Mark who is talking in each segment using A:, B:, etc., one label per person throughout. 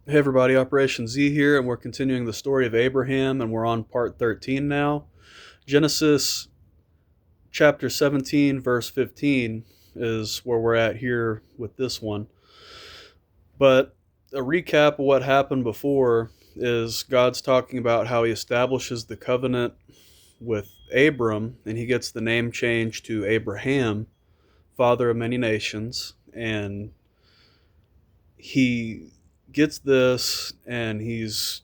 A: Hey everybody, OperationZ here, and we're continuing the story of Abraham, and we're on part 13 now. Genesis chapter 17, verse 15 is where we're at here with this one. But a recap of what happened before is God's talking about how he establishes the covenant with Abram, and he gets the name changed to Abraham, father of many nations, and he gets this, and he's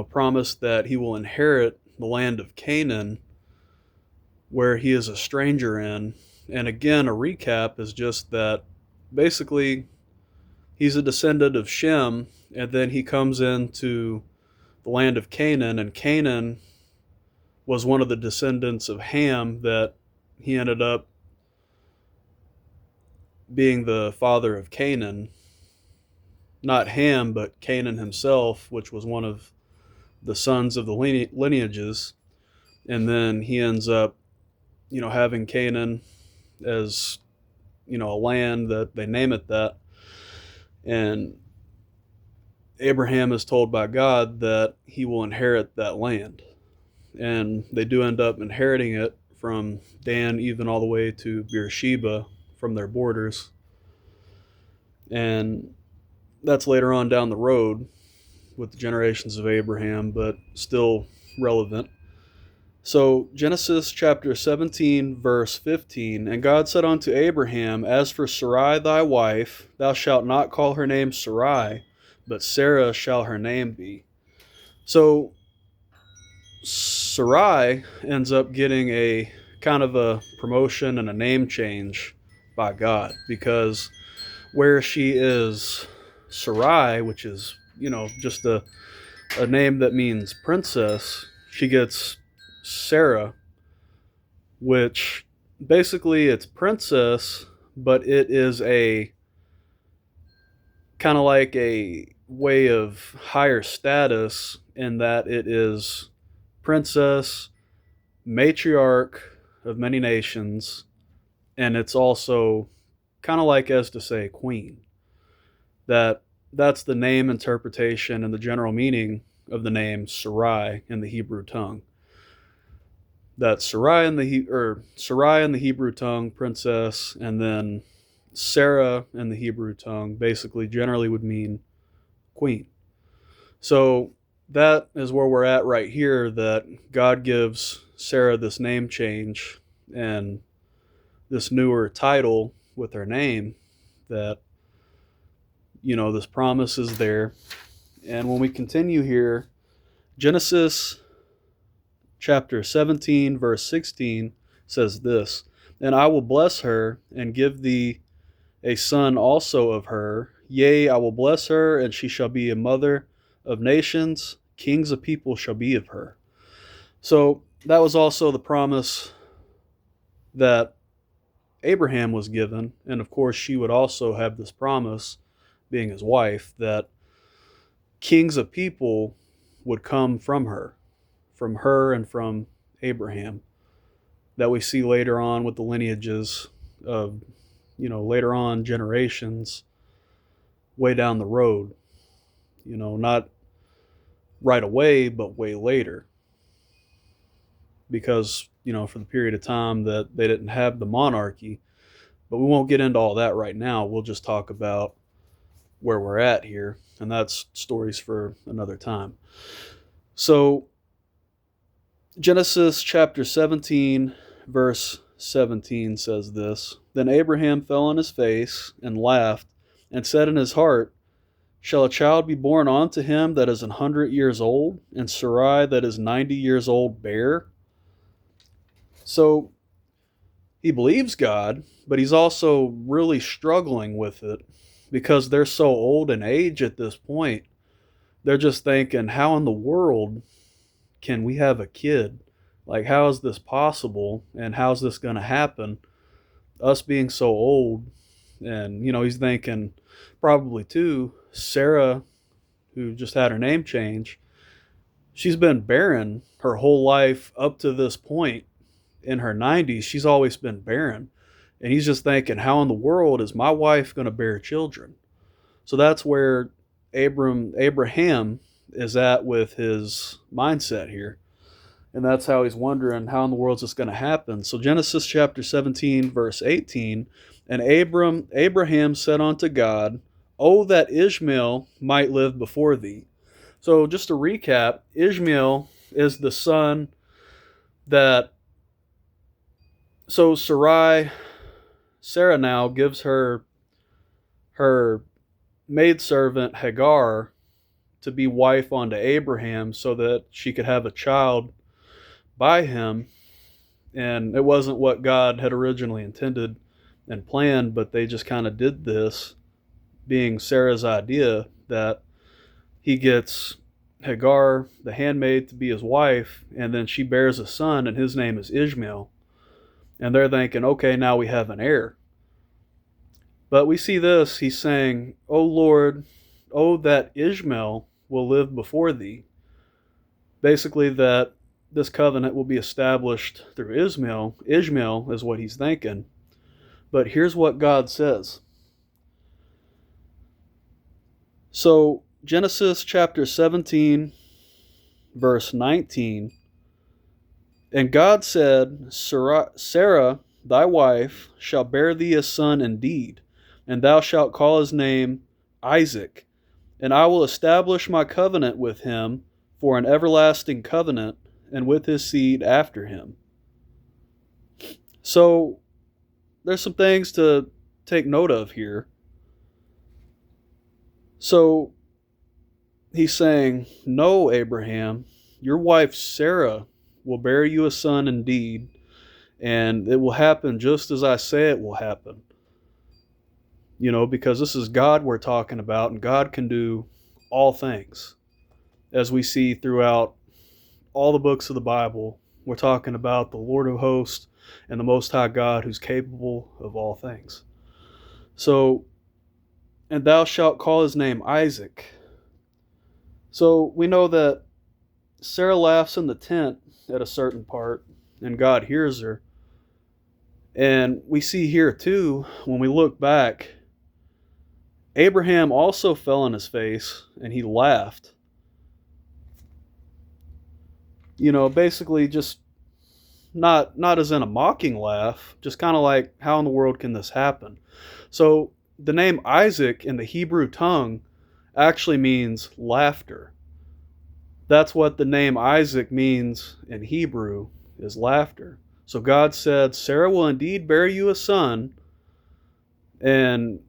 A: promised that he will inherit the land of Canaan where he is a stranger in. And again, a recap is just that basically he's a descendant of Shem, and then he comes into the land of Canaan, and Canaan was one of the descendants of Ham that he ended up being the father of Canaan. Not Ham, but Canaan himself, which was one of the sons of the lineages. And then he ends up having Canaan as, a land that they name it that. And Abraham is told by God that he will inherit that land. And they do end up inheriting it from Dan even all the way to Beersheba from their borders. And that's later on down the road with the generations of Abraham, but still relevant. So, Genesis chapter 17, verse 15, and God said unto Abraham, As for Sarai thy wife, thou shalt not call her name Sarai, but Sarah shall her name be. So, Sarai ends up getting a kind of a promotion and a name change by God, because where she is Sarai, which is, just a name that means princess, she gets Sarah, which basically it's princess, but it is a kind of like a way of higher status in that it is princess, matriarch of many nations, and it's also kind of like as to say queen. That's the name interpretation and the general meaning of the name Sarai in the Hebrew tongue. That Sarai in the Hebrew tongue, princess, and then Sarah in the Hebrew tongue basically generally would mean queen. So that is where we're at right here, that God gives Sarah this name change and this newer title with her name, that this promise is there. And when we continue here, Genesis chapter 17, verse 16 says this, And I will bless her and give thee a son also of her. Yea, I will bless her, and she shall be a mother of nations. Kings of people shall be of her. So that was also the promise that Abraham was given. And of course, she would also have this promise, being his wife, that kings of people would come from her and from Abraham, that we see later on with the lineages of, later on generations way down the road, not right away, but way later. Because, for the period of time that they didn't have the monarchy. But we won't get into all that right now. We'll just talk about where we're at here, and that's stories for another time. So, Genesis chapter 17, verse 17 says this, Then Abraham fell on his face and laughed, and said in his heart, Shall a child be born unto him that is 100 years old, and Sarai that is 90 years old bear? So he believes God, but he's also really struggling with it because they're so old in age at this point. They're just thinking, how in the world can we have a kid? Like, how is this possible? And how's this going to happen? Us being so old. And, he's thinking probably too, Sarah, who just had her name change, she's been barren her whole life up to this point. In her 90s, she's always been barren. And he's just thinking, how in the world is my wife going to bear children? So that's where Abraham is at with his mindset here. And that's how he's wondering, how in the world is this going to happen? So Genesis chapter 17, verse 18, and Abraham said unto God, "Oh, that Ishmael might live before thee." So just to recap, Ishmael is the son that, so Sarah now gives her maidservant Hagar to be wife unto Abraham so that she could have a child by him. And it wasn't what God had originally intended and planned, but they just kind of did this, being Sarah's idea, that he gets Hagar, the handmaid, to be his wife, and then she bears a son, and his name is Ishmael. And they're thinking, okay, now we have an heir. But we see this, he's saying, "O Lord, oh, that Ishmael will live before thee." Basically, that this covenant will be established through Ishmael. Ishmael is what he's thinking. But here's what God says. So, Genesis chapter 17, verse 19, and God said, Sarah, thy wife, shall bear thee a son indeed, and thou shalt call his name Isaac, and I will establish my covenant with him for an everlasting covenant, and with his seed after him. So, there's some things to take note of here. So, he's saying, "No, Abraham, your wife Sarah will bear you a son indeed, and it will happen just as I say it will happen." Because this is God we're talking about, and God can do all things. As we see throughout all the books of the Bible, we're talking about the Lord of hosts and the Most High God who's capable of all things. So, and thou shalt call his name Isaac. So we know that Sarah laughs in the tent at a certain part, and God hears her. And we see here too, when we look back, Abraham also fell on his face and he laughed. Basically just not as in a mocking laugh, just kind of like, how in the world can this happen? So the name Isaac in the Hebrew tongue actually means laughter. That's what the name Isaac means in Hebrew, is laughter. So God said, "Sarah will indeed bear you a son," and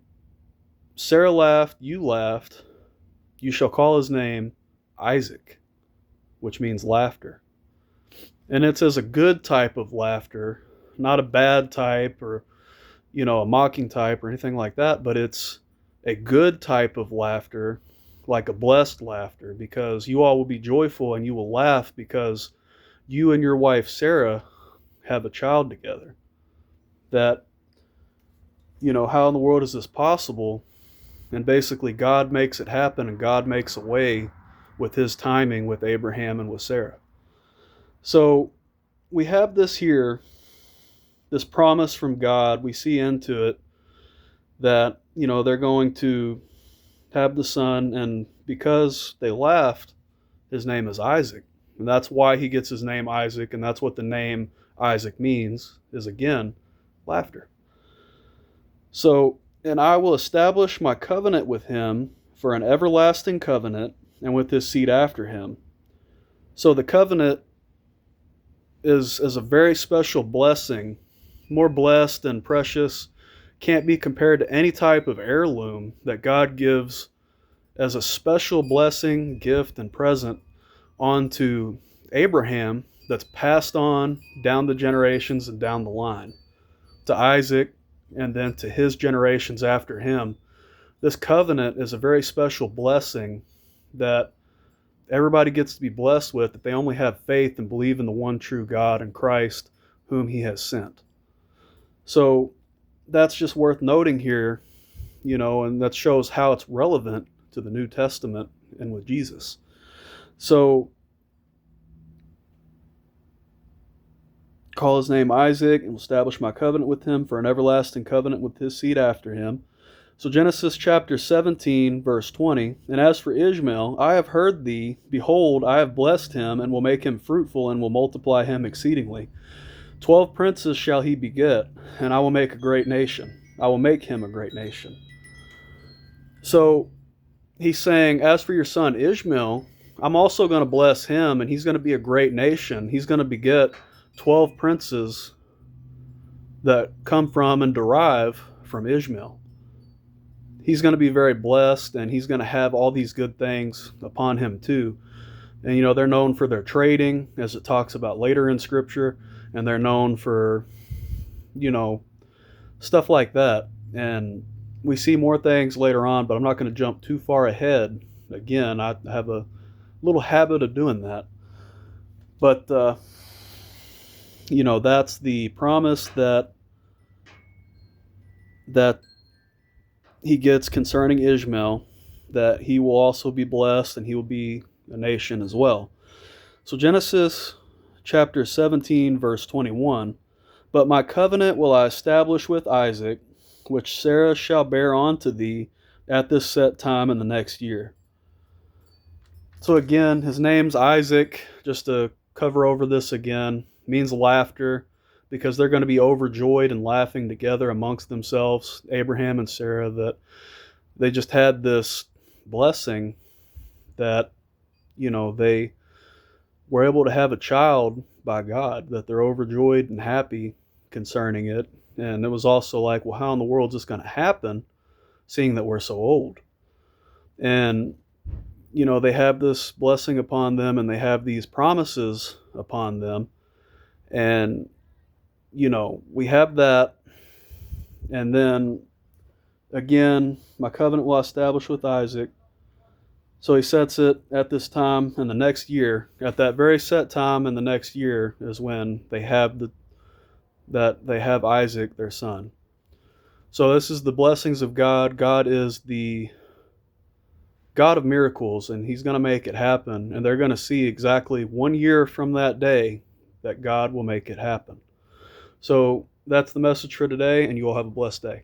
A: Sarah laughed, you laughed. "You shall call his name Isaac," which means laughter. And it's as a good type of laughter, not a bad type or, a mocking type or anything like that, but it's a good type of laughter, like a blessed laughter, because you all will be joyful and you will laugh because you and your wife Sarah have a child together. That, how in the world is this possible? And basically God makes it happen, and God makes a way with his timing with Abraham and with Sarah. So we have this here, this promise from God. We see into it that, they're going to have the son, and because they laughed, his name is Isaac. And that's why he gets his name Isaac, and that's what the name Isaac means, is again, laughter. So, "And I will establish my covenant with him for an everlasting covenant, and with his seed after him." So the covenant is a very special blessing, more blessed and precious, can't be compared to any type of heirloom that God gives as a special blessing, gift, and present onto Abraham, that's passed on down the generations and down the line to Isaac, and then to his generations after him. This covenant is a very special blessing that everybody gets to be blessed with, if they only have faith and believe in the one true God and Christ whom he has sent. So that's just worth noting here, and that shows how it's relevant to the New Testament and with Jesus. So, "Call his name Isaac, and will establish my covenant with him for an everlasting covenant with his seed after him." So Genesis chapter 17, verse 20, and as for Ishmael, I have heard thee, behold, I have blessed him, and will make him fruitful, and will multiply him exceedingly. 12 princes shall he beget, and I will make a great nation. I will make him a great nation. So he's saying, as for your son Ishmael, I'm also going to bless him, and he's going to be a great nation. He's going to beget 12 princes that come from and derive from Ishmael. He's going to be very blessed, and he's going to have all these good things upon him too. And they're known for their trading, as it talks about later in scripture, and they're known for stuff like that. And we see more things later on, but I'm not going to jump too far ahead. Again, I have a little habit of doing that. But that's the promise that he gets concerning Ishmael, that he will also be blessed and he will be a nation as well. So Genesis chapter 17, verse 21, but my covenant will I establish with Isaac, which Sarah shall bear unto thee at this set time in the next year. So again, his name's Isaac, just to cover over this again, means laughter, because they're going to be overjoyed and laughing together amongst themselves, Abraham and Sarah, that they just had this blessing that, they were able to have a child by God, that they're overjoyed and happy concerning it. And it was also like, well, how in the world is this going to happen, seeing that we're so old? And, they have this blessing upon them, and they have these promises upon them. And, we have that. And then, again, my covenant will I establish with Isaac. So he sets it at this time in the next year. At that very set time in the next year is when they have Isaac, their son. So this is the blessings of God. God is the God of miracles, and he's going to make it happen. And they're going to see exactly 1 year from that day that God will make it happen. So that's the message for today, and you all have a blessed day.